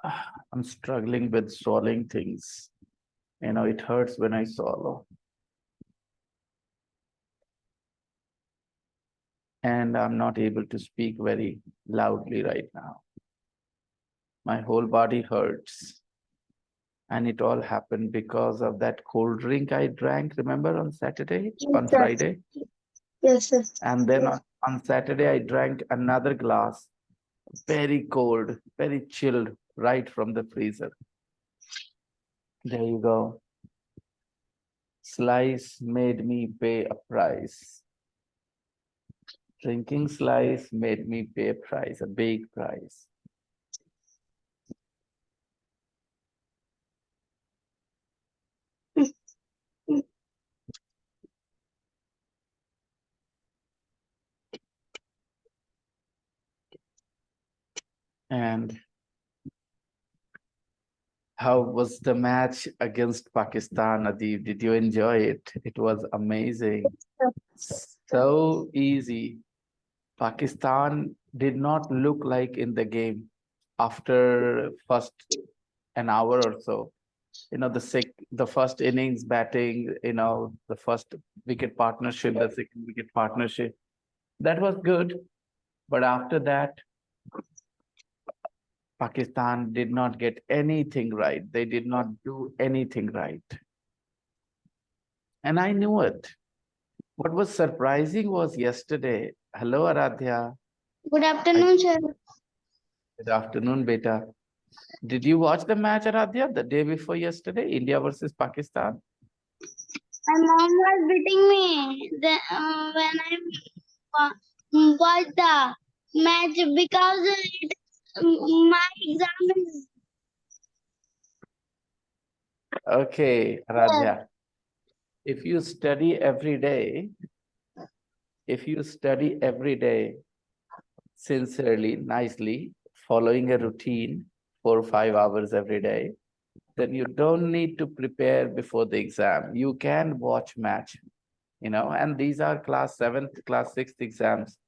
I'm struggling with swallowing things. It hurts when I swallow. And I'm not able to speak very loudly right now. My whole body hurts. And it all happened because of that cold drink I drank, remember, on Saturday, Yes, on sir. Friday? Yes, sir. And then on Saturday, I drank another glass, very cold, very chilled, right from the freezer. There you go. Slice made me pay a price. Drinking slice made me pay a price, a big price. And how was the match against Pakistan, Adib? Did you enjoy it? It was amazing. So easy. Pakistan did not look like in the game after first an hour or so. The first innings batting, the first wicket partnership, the second wicket partnership. That was good. But after that, Pakistan did not get anything right. They did not do anything right. And I knew it. What was surprising was yesterday. Hello, Aradhya. Good I, afternoon, sir. good afternoon, beta. Did you watch the match, Aradhya, the day before yesterday, India versus Pakistan? My mom was beating me when I watched the match because my exam is Okay, there. Aradhya. If you study every day, if you study every day sincerely, nicely, following a routine 4 or 5 hours every day, then you don't need to prepare before the exam. You can watch match, and these are class 7th, class 6th exams.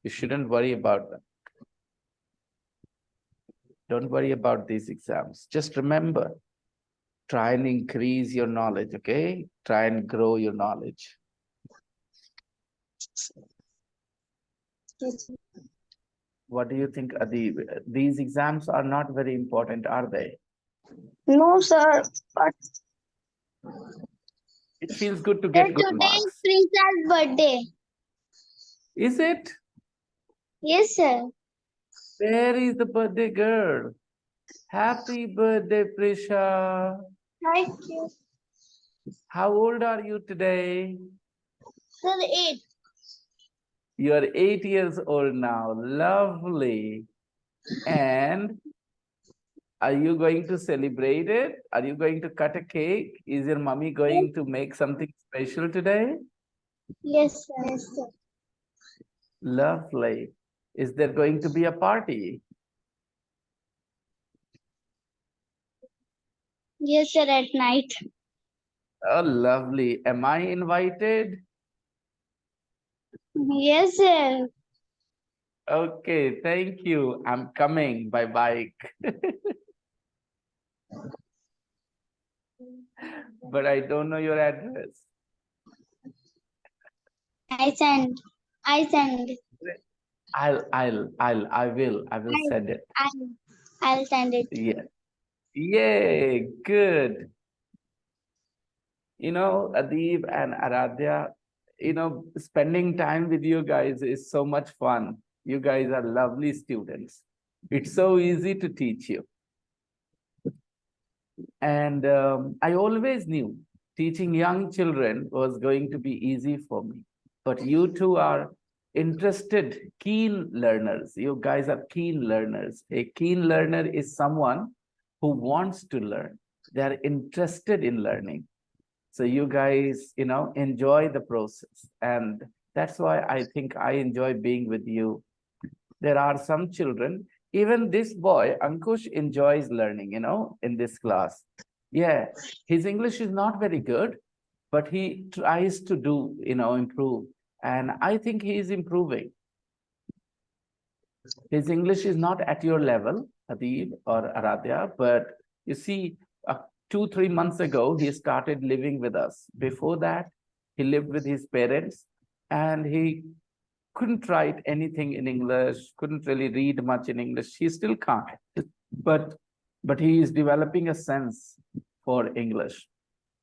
You shouldn't worry about them. Don't worry about these exams. Just remember, try and increase your knowledge, okay? Try and grow your knowledge. What do you think, Adib? These exams are not very important, are they? No, sir. But It feels good to sir, get good today is marks. Prisa's birthday. Is it? Yes, sir. Where is the birthday girl? Happy birthday, Prisha. Thank you. How old are you today? Sir, 8. You are 8 years old now. Lovely. And are you going to celebrate it? Are you going to cut a cake? Is your mommy going to make something special today? Yes, sir. Yes, sir. Lovely. Is there going to be a party? Yes, sir. At night. Oh, lovely. Am I invited? Yes, sir. Okay, thank you. I'm coming by bike. But I don't know your address. I send. I send. I will send it. I'll, I'll send it. Yeah. Yay, good. Adib and Aradhya, spending time with you guys is so much fun. You guys are lovely students. It's so easy to teach you. And I always knew teaching young children was going to be easy for me. But you two are interested, keen learners. You guys are keen learners. A keen learner is someone who wants to learn. They are interested in learning. So you guys, enjoy the process. And that's why I think I enjoy being with you. There are some children, even this boy, Ankush, enjoys learning, in this class. Yeah, his English is not very good, but he tries to do, improve. And I think he is improving. His English is not at your level, Adib or Aradhya, but you see, 2-3 months ago, he started living with us. Before that, he lived with his parents and he couldn't write anything in English, couldn't really read much in English. He still can't, but he is developing a sense for English.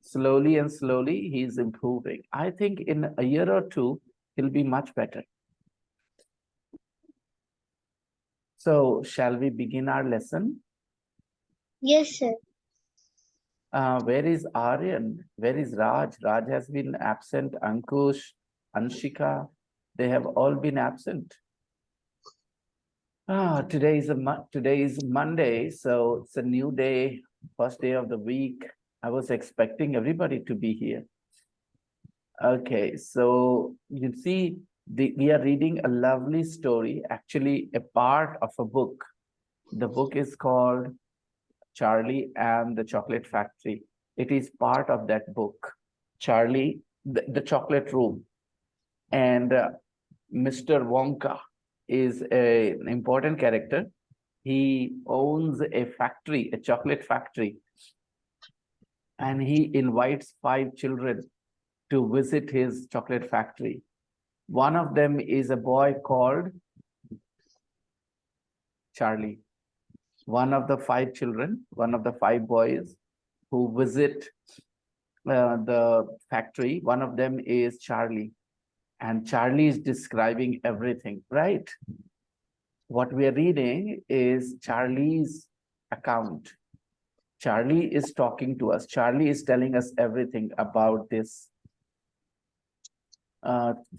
Slowly and slowly, he is improving. I think in a year or two, he'll be much better. So, shall we begin our lesson? Yes, sir. Where is Aryan? Where is Raj? Raj has been absent. Ankush, Anshika, they have all been absent. Today is Monday, so it's a new day, first day of the week. I was expecting everybody to be here. Okay, so you see, we are reading a lovely story, actually a part of a book. The book is called Charlie and the Chocolate Factory. It is part of that book, Charlie, the Chocolate Room. And Mr. Wonka is an important character. He owns a factory, a chocolate factory, and he invites 5 children to visit his chocolate factory. One of them is a boy called Charlie. One of the 5 children, one of the 5 boys who visit the factory, one of them is Charlie. And Charlie is describing everything, right? What we are reading is Charlie's account. Charlie is talking to us. Charlie is telling us everything about this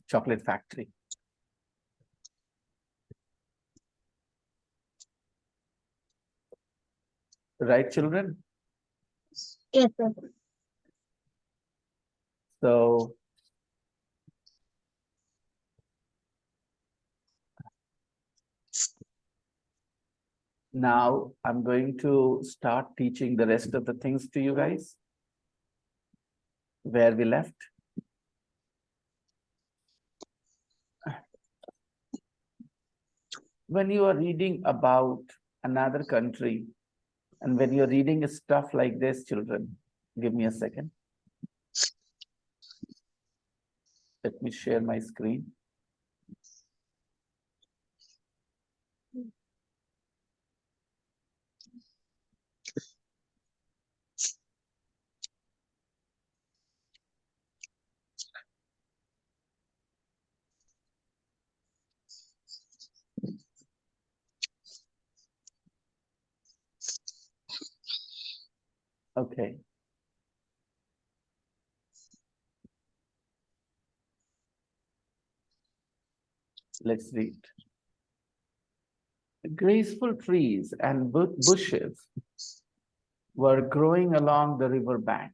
chocolate factory. Right, children? Yes, sir. So now I'm going to start teaching the rest of the things to you guys. Where we left. When you are reading about another country, and when you're reading stuff like this, children, give me a second. Let me share my screen. Okay. Let's read. Graceful trees and bushes were growing along the river bank.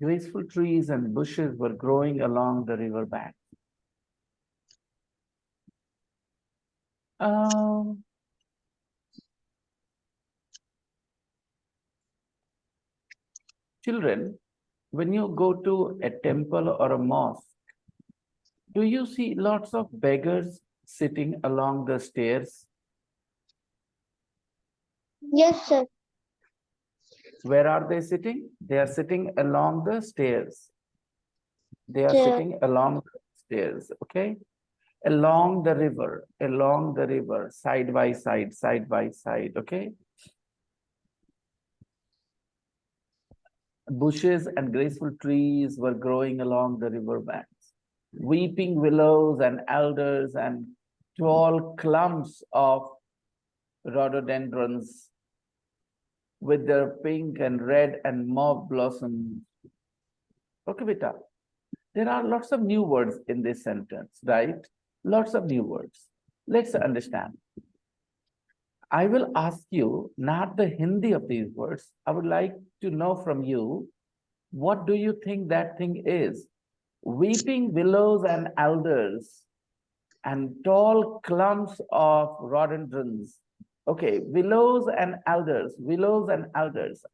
Graceful trees and bushes were growing along the river bank. Children, when you go to a temple or a mosque, do you see lots of beggars sitting along the stairs? Yes, sir. Where are they sitting? They are sitting along the stairs. They are Sir. sitting along the stairs, okay? Along the river, side by side, okay? Bushes and graceful trees were growing along the river banks. Weeping willows and alders and tall clumps of rhododendrons with their pink and red and mauve blossoms. Okay, beta. There are lots of new words in this sentence, right? Lots of new words. Let's understand. I will ask you not the Hindi of these words. I would like to know from you, what do you think that thing is? Weeping willows and alders and tall clumps of rhododendrons. Okay, willows and alders.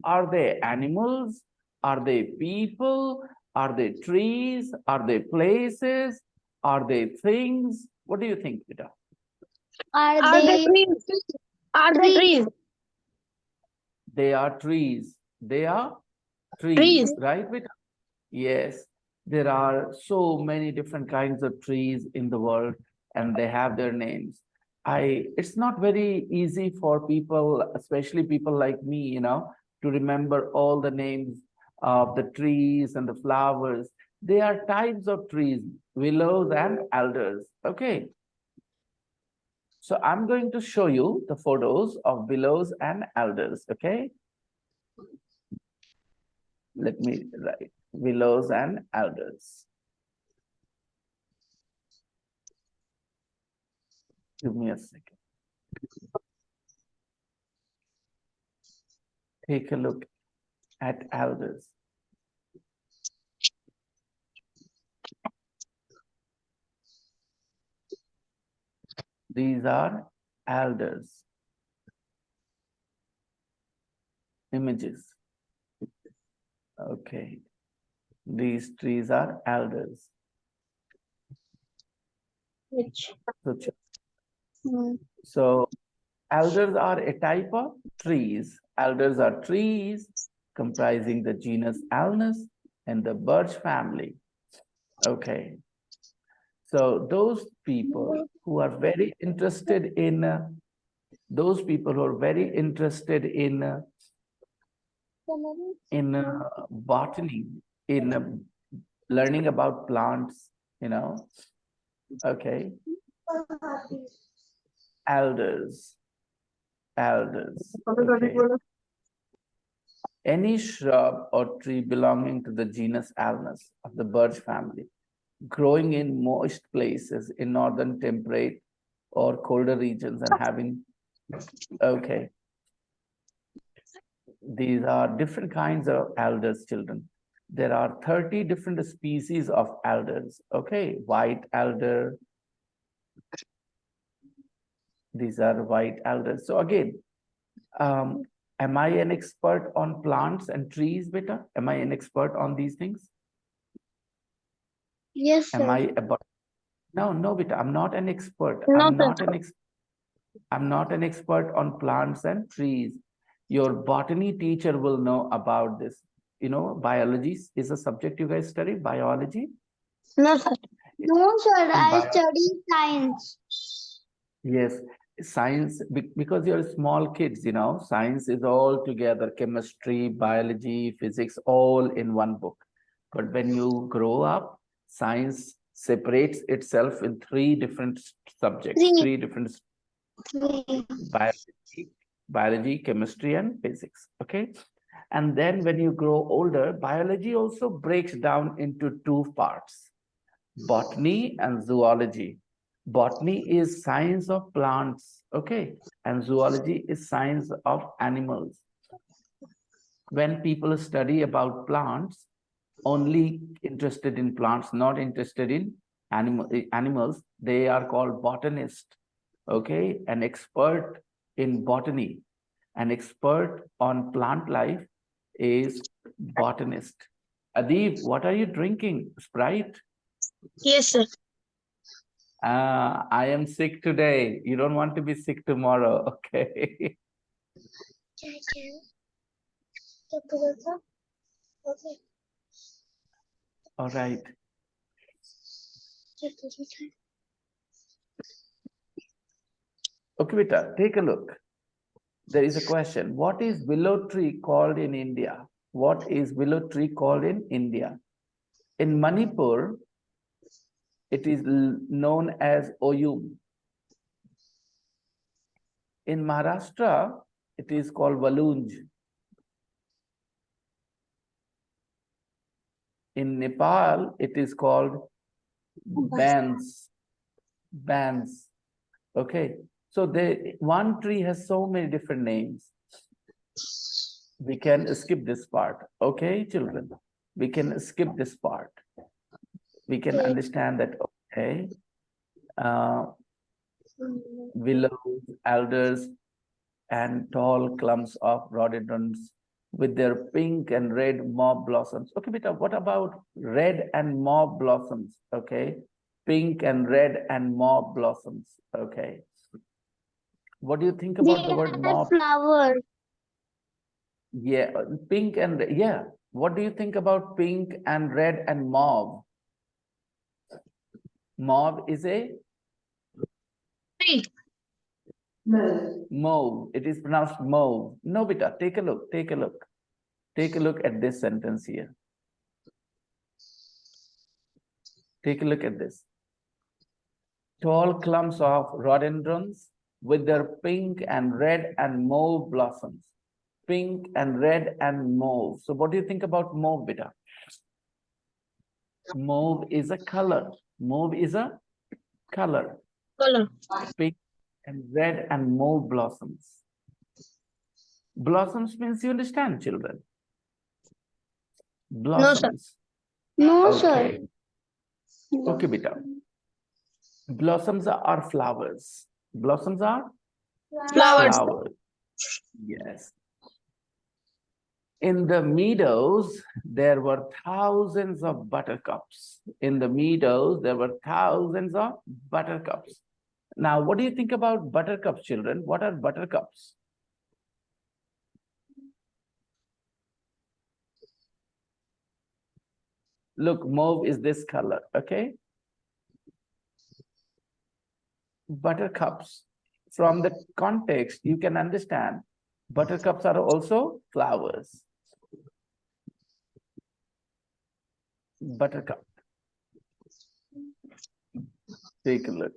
Are they animals? Are they people? Are they trees? Are they places? Are they things? What do you think, Beta? Are Are they they trees? Are they trees? They are trees. They are Trees. trees, right, Beta? Yes, there are so many different kinds of trees in the world, and they have their names. It's not very easy for people, especially people like me, to remember all the names of the trees and the flowers. They are types of trees, willows and alders. Okay, so I'm going to show you the photos of willows and alders. Okay, let me write willows and alders. Give me a second. Take a look at alders. These are alders images. Okay, these trees are alders. which? So, Hmm. so alders are a type of trees. Alders are trees comprising the genus Alnus and the birch family. Okay, so those people who are very interested in botany, in learning about plants, okay, alders, okay. Any shrub or tree belonging to the genus Alnus of the birch family, growing in moist places in northern temperate or colder regions and having, okay, these are different kinds of alders, children. There are 30 different species of alders, okay? White alder, these are white alders. So again, am I an expert on plants and trees, beta? Am I an expert on these things? Yes, Am sir. I about? No, beta, I'm not an expert. No, I'm sir. not an expert on plants and trees. Your botany teacher will know about this. Biology is a subject you guys study, biology. No, sir. No, sir. In I bio, study science. yes, science, because you're small kids, science is all together, chemistry, biology, physics, all in one book. But when you grow up, science separates itself in three different subjects, three different biology, chemistry, and physics. Okay. And then when you grow older, biology also breaks down into two parts, botany and zoology. Botany is science of plants, okay, and zoology is science of animals. When people study about plants, only interested in plants, not interested in animals, they are called botanists, okay, an expert in botany, an expert on plant life is botanist. Adib, what are you drinking? Sprite? Yes, sir. I am sick today. You don't want to be sick tomorrow, okay? All right. Okay, Vita, take a look. There is a question. What is willow tree called in India? What is willow tree called in India? In Manipur, it is known as oyum. In Maharashtra, it is called valunj. In Nepal, it is called bans. Bans. Okay. So one tree has so many different names. We can skip this part. Okay, children. We can skip this part. We can understand that, okay, willows, alders, and tall clumps of rhododendrons with their pink and red mob blossoms. Okay, beta, what about red and mob blossoms? Okay, Pink and red and mauve blossoms. Okay. What do you think about the word mauve? Flower. Yeah, pink and yeah. What do you think about pink and red and mauve? Mauve is a Tree. mauve. It is pronounced mauve. No, beta, take a look. Take a look. Take a look at this sentence here. Take a look at this. Tall clumps of rhododendrons with their pink and red and mauve blossoms. Pink and red and mauve. So what do you think about mauve, beta? Mauve is a color. Mauve is a color. Color. Pink and red and mauve blossoms. Blossoms means you understand, children. Blossoms. No, sir. Okay. Okay, beta. Blossoms are flowers. Blossoms are Flowers. flowers. Yes. In the meadows, there were thousands of buttercups. In the meadows, there were thousands of buttercups. Now, what do you think about buttercups, children? What are buttercups? Look, mauve is this color, okay? Buttercups. From the context, you can understand buttercups are also flowers. Buttercup. Take a look.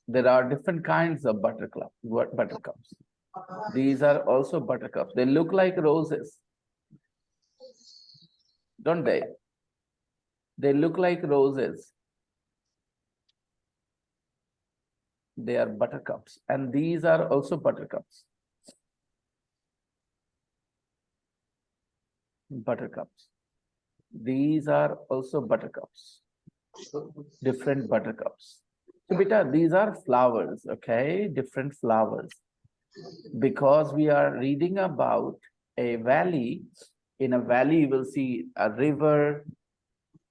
There are different kinds of buttercups. These are also buttercups. They look like roses, don't they? They look like roses. They are buttercups, and these are also buttercups. Buttercups. These are also buttercups. Different buttercups. So, beta, these are flowers, okay? Different flowers. Because we are reading about a valley. In a valley, you will see a river,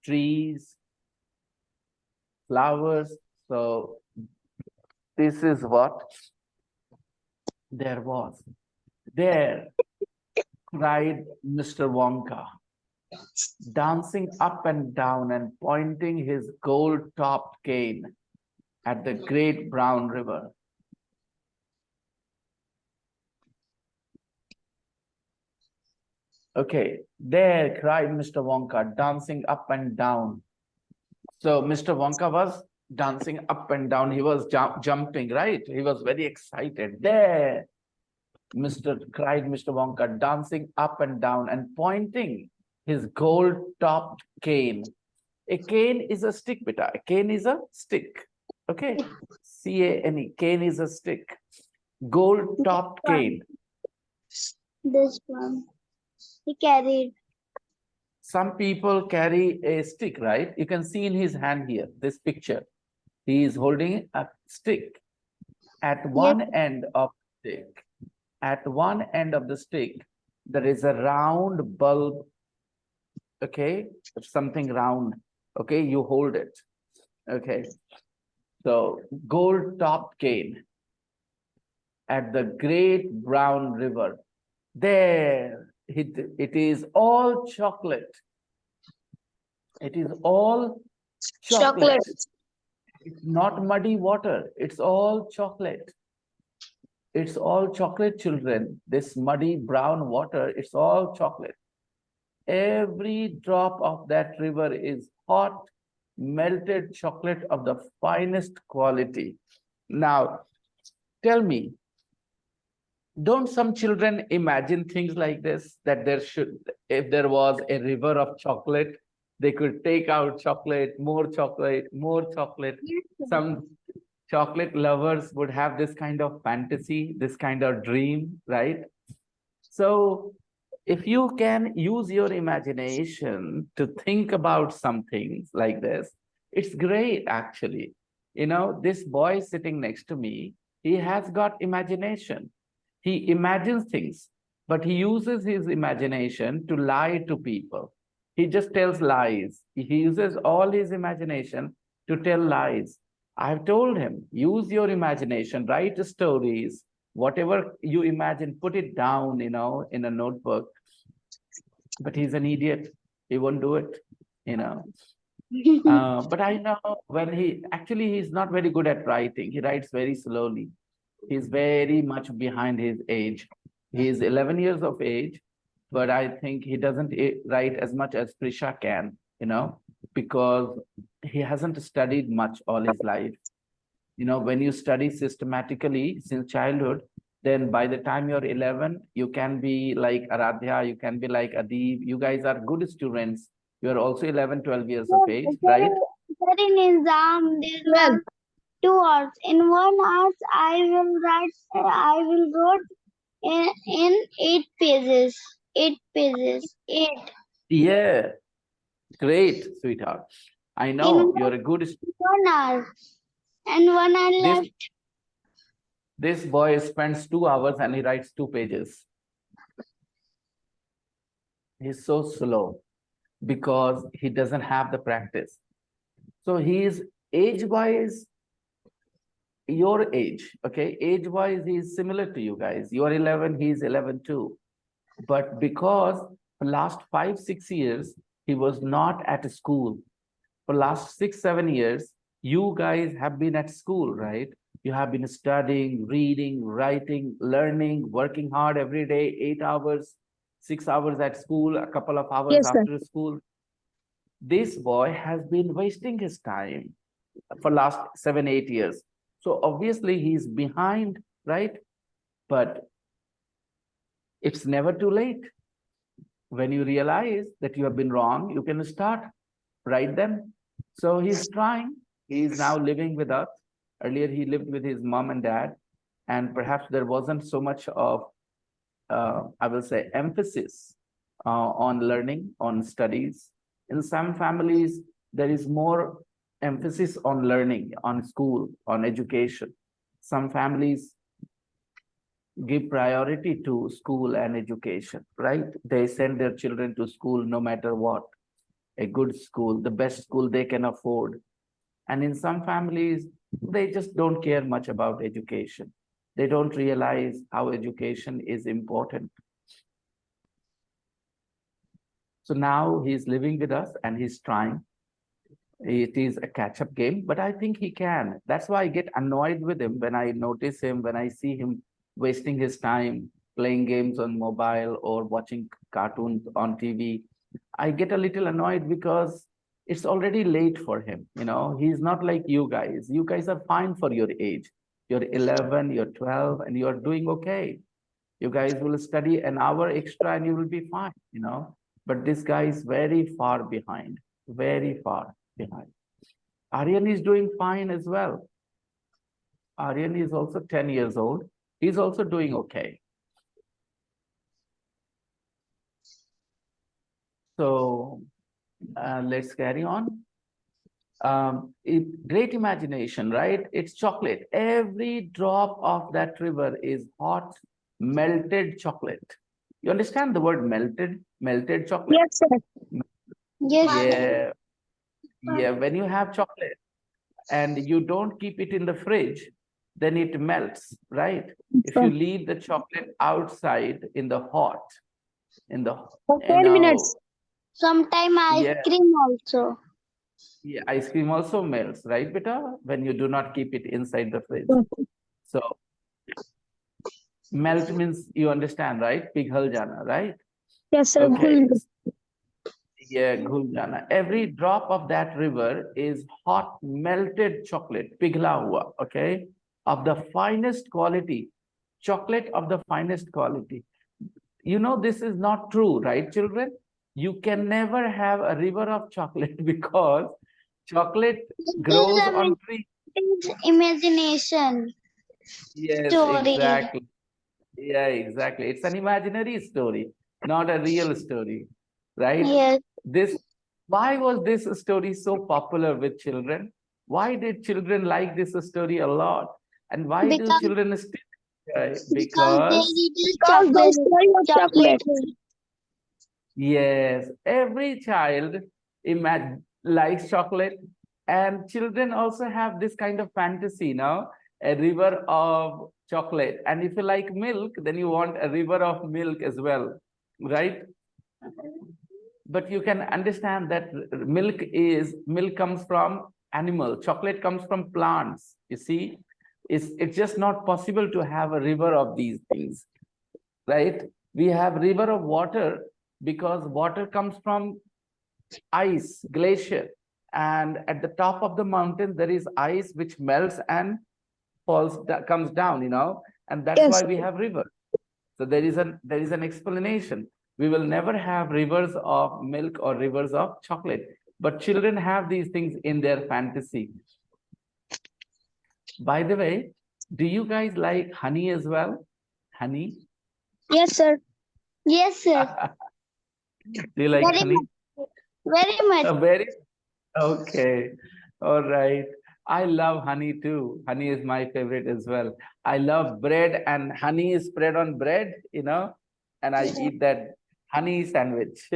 trees, flowers. So this is what there was. There cried Mr. Wonka, dancing up and down and pointing his gold-topped cane at the great brown river. Okay, there cried Mr. Wonka, dancing up and down. So Mr. Wonka was dancing up and down. He was jumping, right? He was very excited. There, cried Mr. Wonka, dancing up and down and pointing his gold-topped cane. A cane is a stick, beta. A cane is a stick. Okay, C-A-N-E. Cane is a stick. Gold-topped cane. This one. He carried. Some people carry a stick, right? You can see in his hand here, this picture. He is holding a stick. At one end of the stick, there is a round bulb. Okay, something round. Okay, you hold it. Okay, so gold-topped cane at the great brown river. There, it is all chocolate. It is all chocolate. It's not muddy water. It's all chocolate. It's all chocolate, children. This muddy brown water, it's all chocolate. Every drop of that river is hot, melted chocolate of the finest quality. Now, tell me, don't some children imagine things like this, that if there was a river of chocolate, they could take out chocolate, more chocolate, more chocolate. Some chocolate lovers would have this kind of fantasy, this kind of dream, right? So if you can use your imagination to think about some things like this, it's great, actually. You know, this boy sitting next to me, he has got imagination. He imagines things, but he uses his imagination to lie to people. He just tells lies. He uses all his imagination to tell lies. I've told him, use your imagination, write stories, whatever you imagine, put it down, in a notebook. But he's an idiot. He won't do it. But I know when he's not very good at writing. He writes very slowly. He's very much behind his age. He's 11 years of age, but I think he doesn't write as much as Prisha can, because he hasn't studied much all his life. When you study systematically since childhood, then by the time you're 11, you can be like Aradhya, you can be like Adib. You guys are good students. You're also 11, 12 years of age, right? Sir, in exam, there Well, were 2 hours. In 1 hour, I will write in 8 pages. 8 pages. 8. Yeah, great, sweetheart. I In know you're a good student. 1 hour. And 1 hour This left. this boy spends 2 hours and he writes 2 pages. He's so slow because he doesn't have the practice. So he is age-wise your age, okay? Age-wise, he's similar to you guys. You are 11, he's 11 too. But because for last 5, 6 years, he was not at school. For last 6, 7 years, you guys have been at school, right? You have been studying, reading, writing, learning, working hard every day, 8 hours, 6 hours at school, a couple of hours yes, sir. after school. This boy has been wasting his time for last 7, 8 years. So obviously he's behind, right? But it's never too late. When you realize that you have been wrong, you can start, right then. So he's trying. He's now living with us. Earlier he lived with his mom and dad, and perhaps there wasn't so much of, I will say, emphasis on learning, on studies. In some families, there is more emphasis on learning, on school, on education. Some families give priority to school and education, right? They send their children to school no matter what, a good school, the best school they can afford. And in some families, they just don't care much about education. They don't realize how education is important. So now he's living with us and he's trying. It is a catch-up game, but I think he can. That's why I get annoyed with him when I notice him, when I see him wasting his time playing games on mobile or watching cartoons on TV. I get a little annoyed because it's already late for him. He's not like you guys. You guys are fine for your age. You're 11, you're 12, and you're doing okay. You guys will study an hour extra and you will be fine. But this guy is very far behind, very far behind. Aryan is doing fine as well. Aryan is also 10 years old. He's also doing okay. So let's carry on. Great imagination, right? It's chocolate. Every drop of that river is hot, melted chocolate. You understand the word melted? Melted chocolate? Yes, sir. Yes, sir. Yeah. Yeah. When you have chocolate and you don't keep it in the fridge, then it melts, right? If you leave the chocolate outside in the hot, For 10 minutes. Sometime ice yeah, cream also. yeah, ice cream also melts, right, beta? When you do not keep it inside the fridge. So melt means you understand, right? Pighal jana, right? Yes, sir. Okay. Good. Yeah, ghul jana. Every drop of that river is hot, melted chocolate, pighla hua, okay? Of the finest quality, chocolate of the finest quality. This is not true, right, children? You can never have a river of chocolate because chocolate grows on trees. It's imagination Yes, story. exactly. Yeah, exactly. It's an imaginary story, not a real story, right? Yes, Why was this story so popular with children? Why did children like this story a lot? And why do because children still enjoy? because they Because eat Because chocolate. the story of chocolate. Yes, every child likes chocolate, and children also have this kind of fantasy now, a river of chocolate. And if you like milk, then you want a river of milk as well, right? But you can understand that milk comes from animal, chocolate comes from plants. You see, it's just not possible to have a river of these things, right? We have river of water because water comes from ice, glacier, and at the top of the mountain there is ice which melts and comes down, and that's why Yes. we have river. So there is an explanation. We will never have rivers of milk or rivers of chocolate, but children have these things in their fantasy. By the way, do you guys like honey as well? Honey? Yes, sir. Yes, sir. Do you like Very honey? much. Very much. Very okay. All right. I love honey too. Honey is my favorite as well. I love bread, and honey is spread on bread, and I eat that honey sandwich.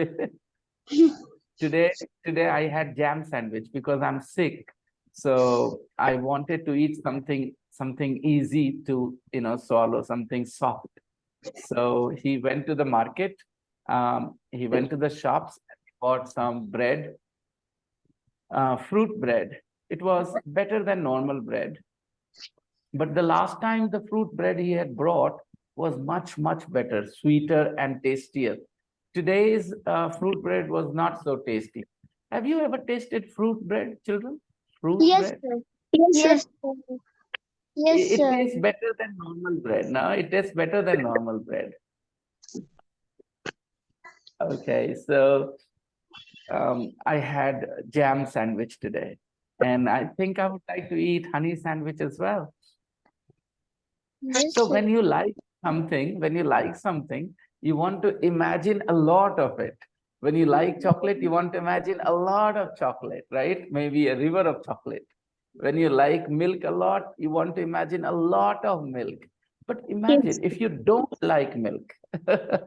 Today, today I had jam sandwich because I'm sick. So I wanted to eat something easy to, swallow, something soft. So he went to the market. He went to the shops, bought some bread, fruit bread. It was better than normal bread. But the last time the fruit bread he had brought was much, much better, sweeter and tastier. Today's fruit bread was not so tasty. Have you ever tasted fruit bread, children? Fruit Yes, bread? sir. Yes, sir. Yes, sir. Yes, It sir. tastes better than normal bread. No, it tastes better than normal bread. Okay, so I had jam sandwich today, and I think I would like to eat honey sandwich as well. Yes, So sir. when you like something, you want to imagine a lot of it. When you like chocolate, you want to imagine a lot of chocolate, right? Maybe a river of chocolate. When you like milk a lot, you want to imagine a lot of milk. But Yes. imagine if you don't like milk,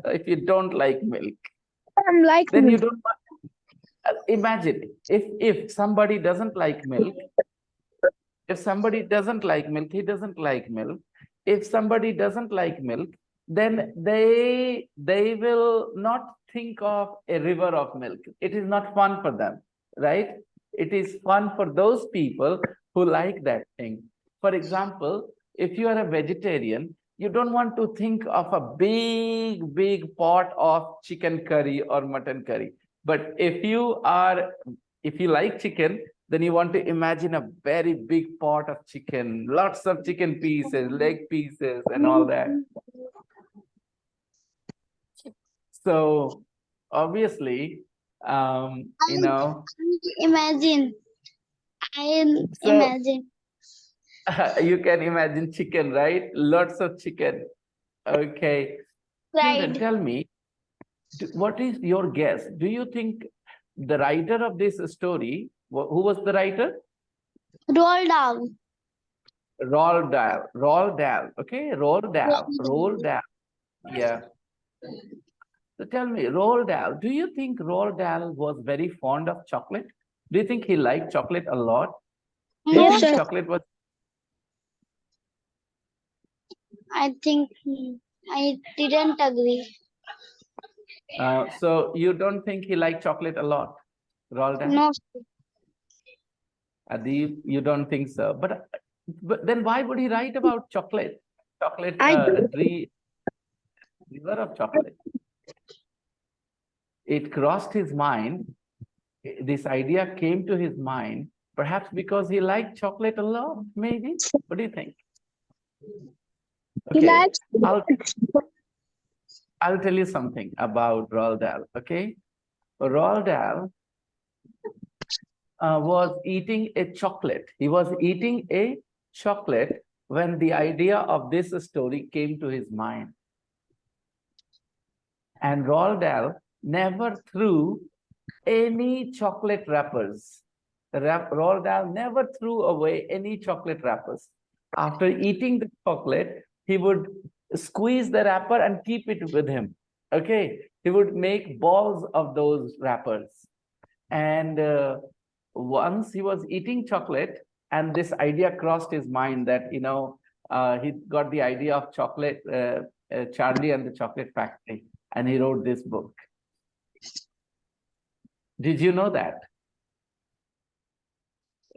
if you don't like milk, I'm like then you milk. don't imagine if somebody doesn't like milk. If somebody doesn't like milk, he doesn't like milk. If somebody doesn't like milk, then they will not think of a river of milk. It is not fun for them, right? It is fun for those people who like that thing. For example, if you are a vegetarian, you don't want to think of a big pot of chicken curry or mutton curry. But if you like chicken, then you want to imagine a very big pot of chicken, lots of chicken pieces, leg pieces, and all that. So obviously, Imagine. I so imagine. you can imagine chicken, right? Lots of chicken. Okay. Children, Right. tell me, what is your guess? Do you think the writer of this story, who was the writer? Roll down. Roald Dahl. Roald Dahl. Okay, Roald Dahl. Roald Dahl. Yeah. So tell me, Roald Dahl, do you think Roald Dahl was very fond of chocolate? Do you think he liked chocolate a lot? Do you Yes, No, think sir. chocolate was I think I didn't agree. so you don't think he liked chocolate a lot, Roald Dahl? No, Adib, you don't think so. But then why would he write about chocolate? Chocolate, I river of chocolate. It crossed his mind. This idea came to his mind, perhaps because he liked chocolate a lot, maybe. What do you think? he Okay, likes. I'll tell you something about Roald Dahl. Okay, Roald Dahl was eating a chocolate. He was eating a chocolate when the idea of this story came to his mind. And Roald Dahl never threw any chocolate wrappers. Roald Dahl never threw away any chocolate wrappers. After eating the chocolate, he would squeeze the wrapper and keep it with him. Okay, he would make balls of those wrappers. And once he was eating chocolate, and this idea crossed his mind that, he got the idea of chocolate, Charlie and the Chocolate Factory, and he wrote this book. Did you know that?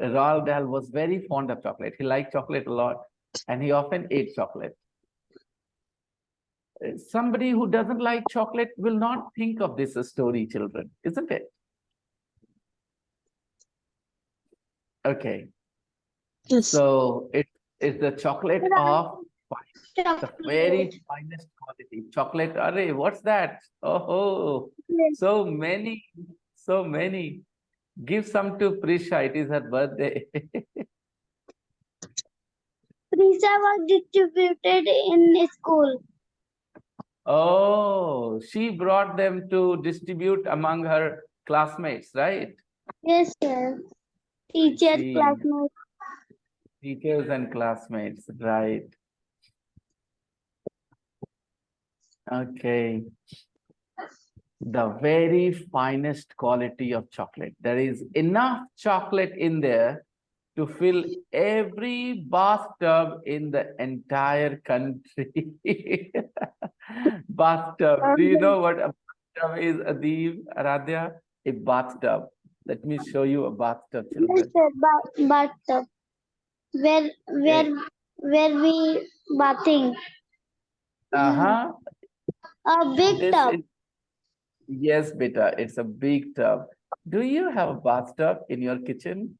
Roald Dahl was very fond of chocolate. He liked chocolate a lot, and he often ate chocolate. Somebody who doesn't like chocolate will not think of this as story, children, isn't it? Okay. Yes. So it's the chocolate of the Chocolate. very finest quality. Chocolate, array, what's that? Oh, so many, so many. Give some to Prisha. It is her birthday. Pizza was distributed in school. Oh, she brought them to distribute among her classmates, right? Yes, sir. I Teachers, see. classmates. Teachers and classmates, right? Okay. The very finest quality of chocolate. There is enough chocolate in there to fill every bathtub in the entire country. Bathtub. Do you know what a bathtub is, Adeeb, Aradhya? A bathtub. Let me show you a bathtub, Yes, children. sir. But where Eh, where where we bathing? uh-huh. A big This tub. is, yes, beta, it's a big tub. Do you have a bathtub in your kitchen?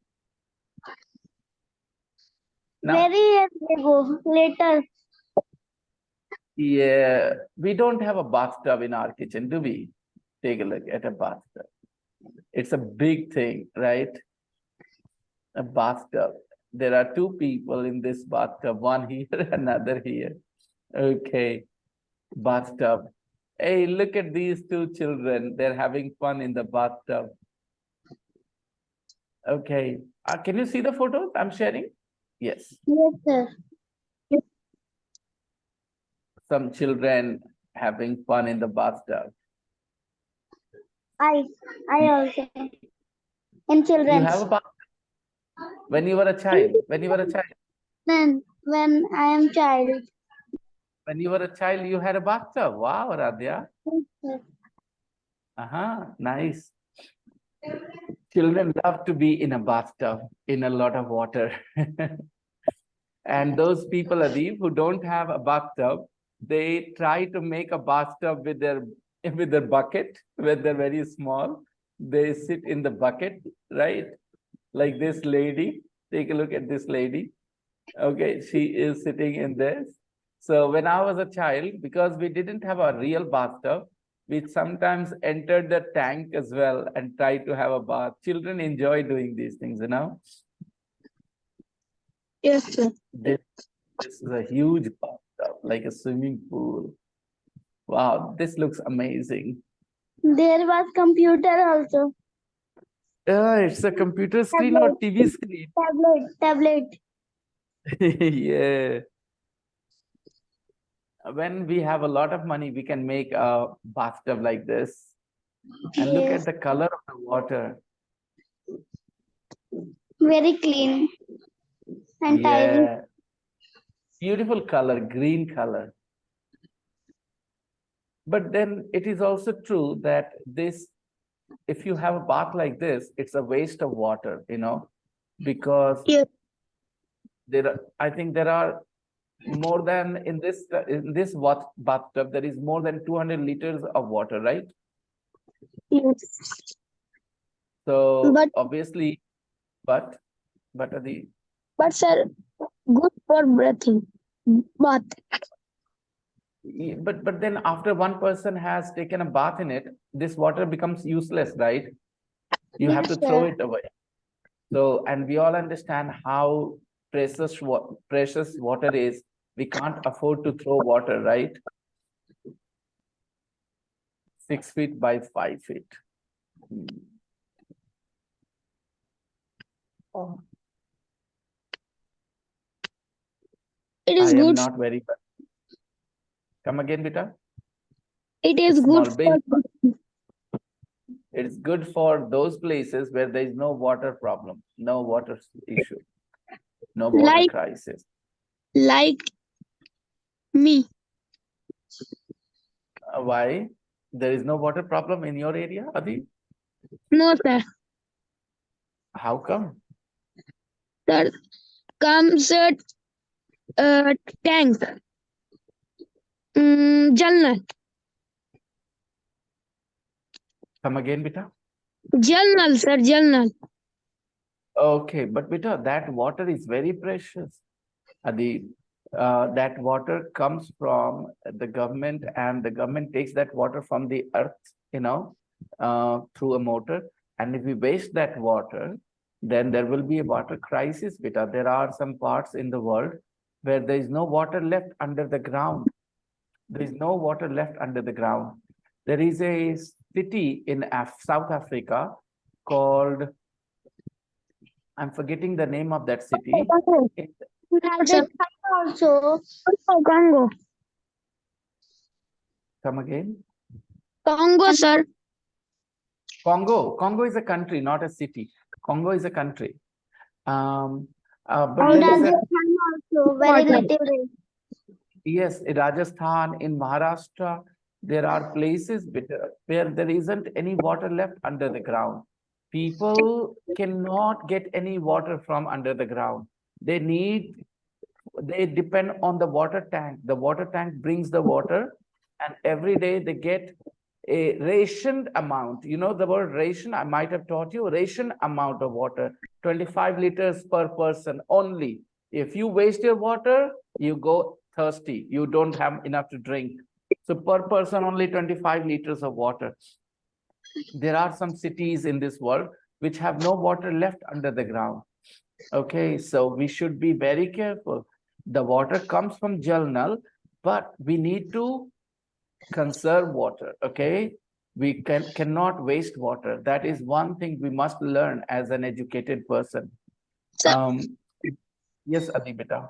Now, Very years ago. Later. yeah, we don't have a bathtub in our kitchen, do we? Take a look at a bathtub. It's a big thing, right? A bathtub. There are two people in this bathtub, one here, another here. Okay, bathtub. Hey, look at these two children. They're having fun in the bathtub. Okay. Can you see the photos I'm sharing? Yes. Yes, sir. Some children having fun in the bathtub. I I You, also in you have children's. a bathtub when you were a child. When you were a child. Then when I am child. When you were a child, you had a bathtub. Wow, Radhya. Yes, sir. Nice. Children love to be in a bathtub in a lot of water. And those people, Adeep, who don't have a bathtub, they try to make a bathtub with their bucket when they're very small. They sit in the bucket, right? Like this lady. Take a look at this lady. Okay, she is sitting in this. So when I was a child, because we didn't have a real bathtub, we sometimes entered the tank as well and tried to have a bath. Children enjoy doing these things, you know. Yes, sir. This, this is a huge bathtub, like a swimming pool. Wow, this looks amazing. There was computer also. It's a computer screen or Tablet. TV screen. Tablet. Yeah. When we have a lot of money, we can make a bathtub like this. And look at Yes. the color of the water. Very clean and tidy. Yeah. Beautiful color, green color. But then it is also true that if you have a bath like this, it's a waste of water, because Yes. I think there are more than in this bathtub, there is more than 200 liters of water, right? Yes. So But obviously, but the sir, good for breathing. But but then after one person has taken a bath in it, this water becomes useless, right? You have Yes, to throw sir. it away. So, and we all understand how precious water is. We can't afford to throw water, right? 6 feet by 5 feet. oh, it I is am good. not very. Come again, Beta. It is good Small for bin. It's good for those places where there is no water problem, no water issue, no water like crisis. like me. Why? There is no water problem in your area, Adi? No, sir. How come? Sir, comes tank. Jalnal. Come again, beta. Jalnal, sir. Jalnal. Okay, but beta, that water is very precious. Adi, that water comes from the government, and the government takes that water from the earth, through a motor. And if we waste that water, then there will be a water crisis, beta. There are some parts in the world where there is no water left under the ground. There is no water left under the ground. There is a city in South Africa called, I'm forgetting the name of that city. Sir. Also, Congo. Come again. Congo, sir. Congo. Congo is a country, not a city. Congo is a country. But Oh, there is a, Rajasthan also very water. little rain. yes, in Rajasthan, in Maharashtra, there are places where there isn't any water left under the ground. People cannot get any water from under the ground. They need, they depend on the water tank. The water tank brings the water, and every day they get a rationed amount. You know the word ration? I might have taught you ration amount of water, 25 liters per person only. If you waste your water, you go thirsty. You don't have enough to drink. So per person, only 25 liters of water. There are some cities in this world which have no water left under the ground. Okay, so we should be very careful. The water comes from Jal Nal, but we need to conserve water. Okay, we cannot waste water. That is one thing we must learn as an educated person. Sir, Yes, Adi beta.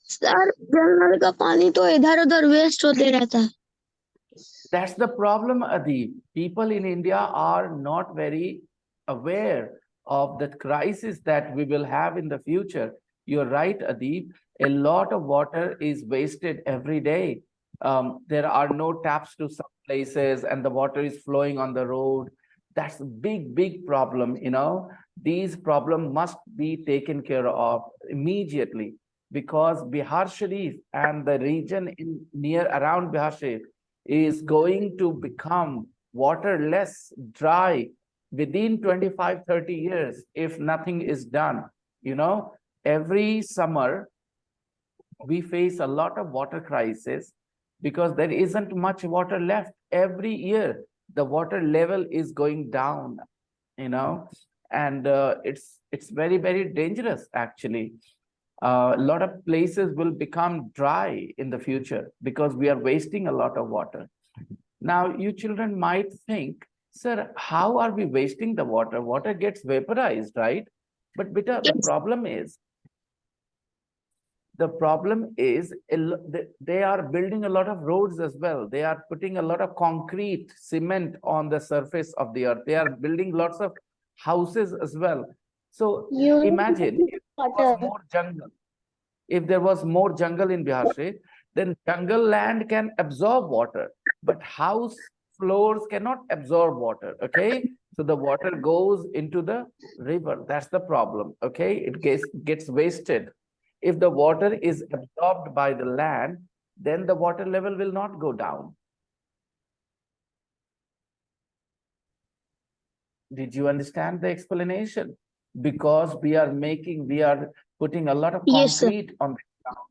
Sir जल नल का पानी तो इधर उधर waste होते रहता है. That's the problem, Adi. People in India are not very aware of the crisis that we will have in the future. You're right, Adi. A lot of water is wasted every day. There are no taps to some places, and the water is flowing on the road. That's a big, big problem. These problems must be taken care of immediately, because Bihar Sharif and the region in near around Bihar Sharif is going to become waterless, dry within 25, 30 years if nothing is done. Every summer we face a lot of water crisis because there isn't much water left. Every year the water level is going down, and it's very, very dangerous actually. A lot of places will become dry in the future because we are wasting a lot of water. Now, you children might think, sir, how are we wasting the water? Water gets vaporized, right? But beta, the problem is they are building a lot of roads as well. They are putting a lot of concrete, cement on the surface of the earth. They are building lots of houses as well. So You imagine if there was water. more jungle. If there was more jungle in Bihar State, then jungle land can absorb water, but house floors cannot absorb water. Okay, so the water goes into the river. That's the problem. Okay, it gets wasted. If the water is absorbed by the land, then the water level will not go down. Did you understand the explanation? Because we are putting a lot of Yes, sir. concrete on the ground.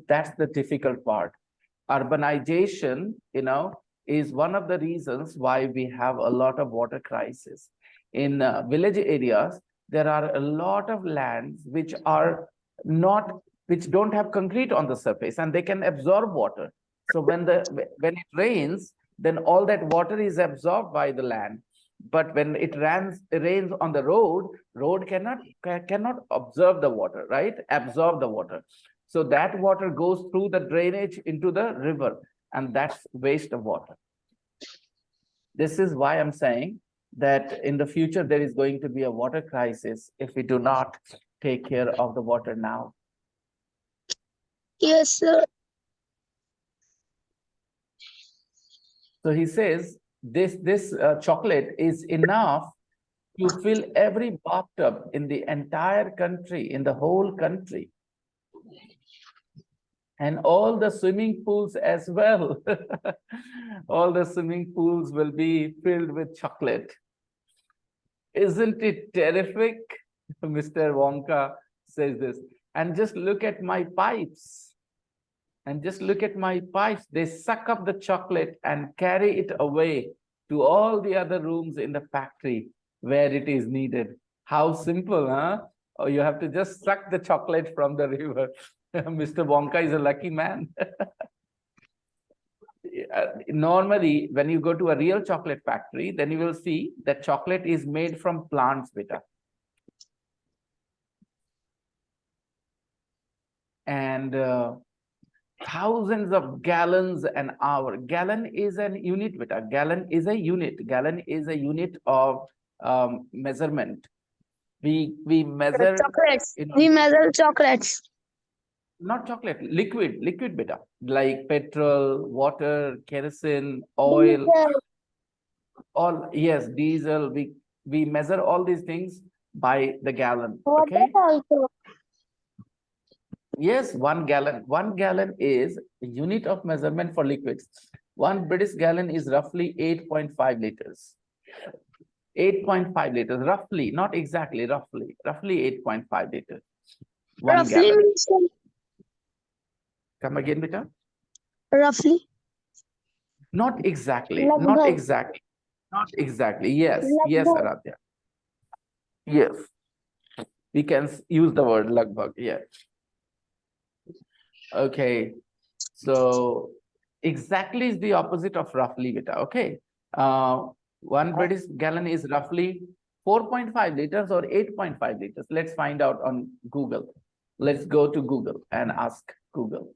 That's the difficult part. Urbanization, is one of the reasons why we have a lot of water crisis. In village areas, there are a lot of lands which don't have concrete on the surface, and they can absorb water. So when it rains, then all that water is absorbed by the land. But when it rains on the road cannot absorb the water, right? Absorb the water. So that water goes through the drainage into the river. and that's waste of water. This is why I'm saying that in the future, there is going to be a water crisis if we do not take care of the water now. Yes, sir. So he says this chocolate is enough to fill every bathtub in the entire country, in the whole country, and all the swimming pools as well. All the swimming pools will be filled with chocolate. Isn't it terrific? Mr. Wonka says this. And just look at my pipes. And just look at my pipes. They suck up the chocolate and carry it away to all the other rooms in the factory where it is needed. How simple, huh? Oh, you have to just suck the chocolate from the river. Mr. Wonka is a lucky man. Normally, when you go to a real chocolate factory, then you will see that chocolate is made from plants, beta. And thousands of gallons an hour. Gallon is an unit, beta. Gallon is a unit. Gallon is a unit of measurement. We measure Chocolates. We measure chocolates. Not chocolate, liquid beta, like petrol, water, kerosene, oil, all, yes, diesel. We measure all these things by the gallon. Okay. Also. Yes, 1 gallon. 1 gallon is a unit of measurement for liquids. 1 British gallon is roughly 8.5 liters. 8.5 liters, roughly, not exactly, roughly 8.5 liters. 1 Roughly gallon. means, Come again, beta? roughly. Not exactly, Lagbhag. not exactly, not exactly. Yes, yes, Lagbhag. Aradhya. Yes, we can use the word lagbhag. Yes. Okay, so exactly is the opposite of roughly, beta. Okay, 1 British gallon is roughly 4.5 liters or 8.5 liters. Let's find out on Google. Let's go to Google and ask Google.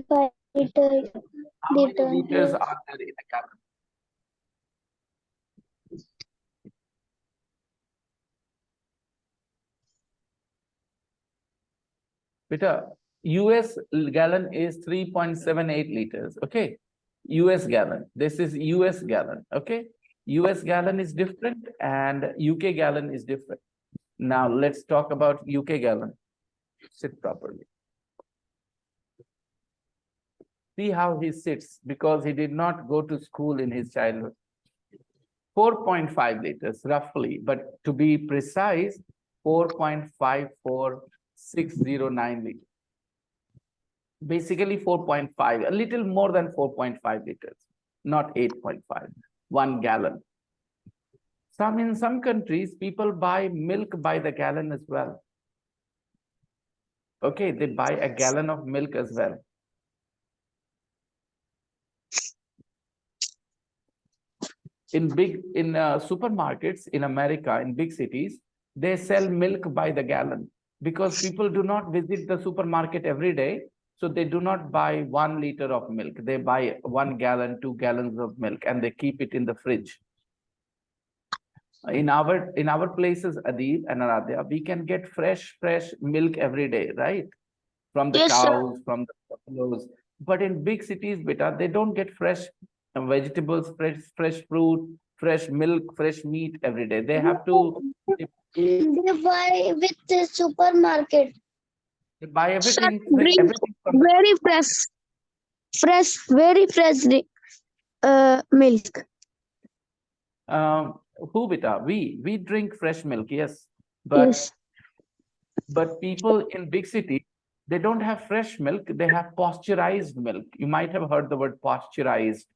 5 liters. How many liters are there in a gallon? Beta, US gallon is 3.78 liters. Okay, US gallon. This is US gallon. Okay, US gallon is different and UK gallon is different. Now let's talk about UK gallon. Sit properly. See how he sits because he did not go to school in his childhood. 4.5 liters roughly, but to be precise, 4.54609 liters. Basically 4.5, a little more than 4.5 liters, not 8.5, 1 gallon. In some countries, people buy milk by the gallon as well. Okay, they buy a gallon of milk as well. In supermarkets in America, in big cities, they sell milk by the gallon because people do not visit the supermarket every day. So they do not buy 1 liter of milk. They buy 1 gallon, 2 gallons of milk, and they keep it in the fridge. In our places, Adib and Aradhya, we can get fresh milk every day, right? From the Yes, sir. cows, from the buffaloes. But in big cities, beta, they don't get fresh vegetables, fresh fruit, fresh milk, fresh meat every day. They have to They buy with the supermarket. they buy Sir, everything drink from the very very fresh milk. who beta? We drink fresh milk, yes. But Yes. but people in big cities, they don't have fresh milk, they have pasteurized milk. You might have heard the word pasteurized.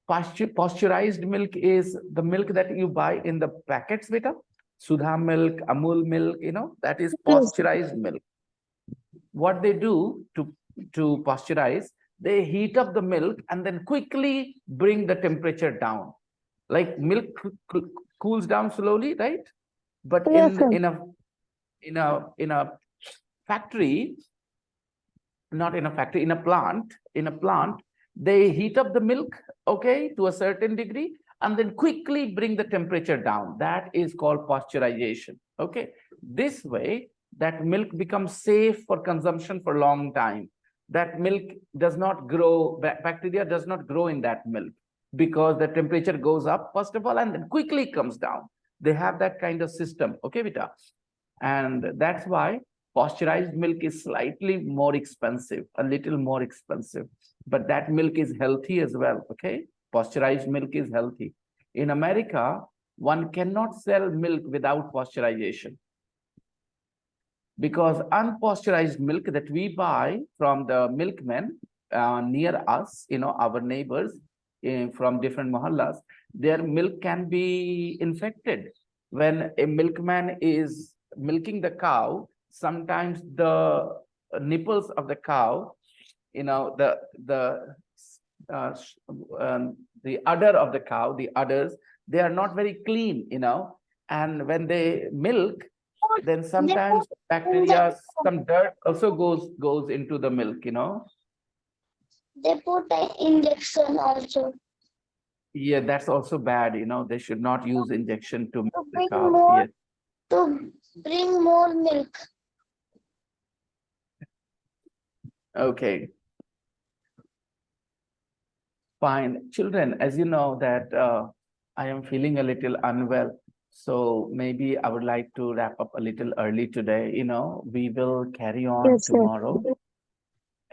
Pasteurized milk is the milk that you buy in the packets, beta. Sudha milk, Amul milk, that is pasteurized milk. What they do to pasteurize, they heat up the milk and then quickly bring the temperature down. Like milk cools down slowly, right? But Yes, sir. in a factory, not in a factory, in a plant, they heat up the milk, okay, to a certain degree, and then quickly bring the temperature down. That is called pasteurization. Okay, this way that milk becomes safe for consumption for a long time. That milk does not grow, bacteria does not grow in that milk, because the temperature goes up first of all and then quickly comes down. They have that kind of system, okay, Vita? And that's why pasteurized milk is slightly more expensive, a little more expensive, but that milk is healthy as well. Okay, pasteurized milk is healthy. In America, one cannot sell milk without pasteurization, because unpasteurized milk that we buy from the milkmen near us, our neighbors from different mohallas, their milk can be infected. When a milkman is milking the cow, sometimes the nipples of the cow, uh, the udder of the cow, the udders, they are not very clean, and when they milk, then sometimes bacteria, some dirt also goes into the milk, They put an injection also Yeah, that's also bad, they should not use injection to milk to the bring cow. more Yes. to bring more milk. Okay, fine. Children, as you know that I am feeling a little unwell, so maybe I would like to wrap up a little early today. We will carry on Yes, sir. tomorrow.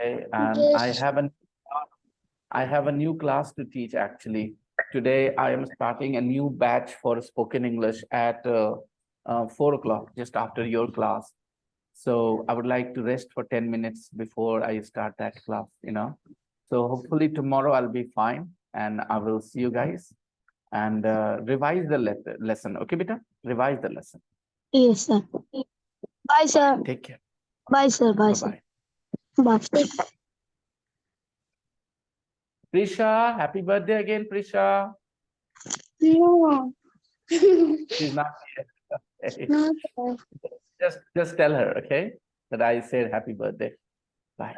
Okay? And Yes. I have a new class to teach actually. Today I am starting a new batch for spoken English at 4 o'clock, just after your class. So I would like to rest for 10 minutes before I start that class, So hopefully tomorrow I'll be fine, and I will see you guys and revise the lesson. Okay, beta? Revise the lesson. Yes, sir. Bye, sir. Bye. Take care. Bye, sir. Bye, sir. Bye-bye. Bye. Prisha, happy birthday again, Prisha. No. She's not here. No, sir. Just tell her, okay, that I said happy birthday. Bye.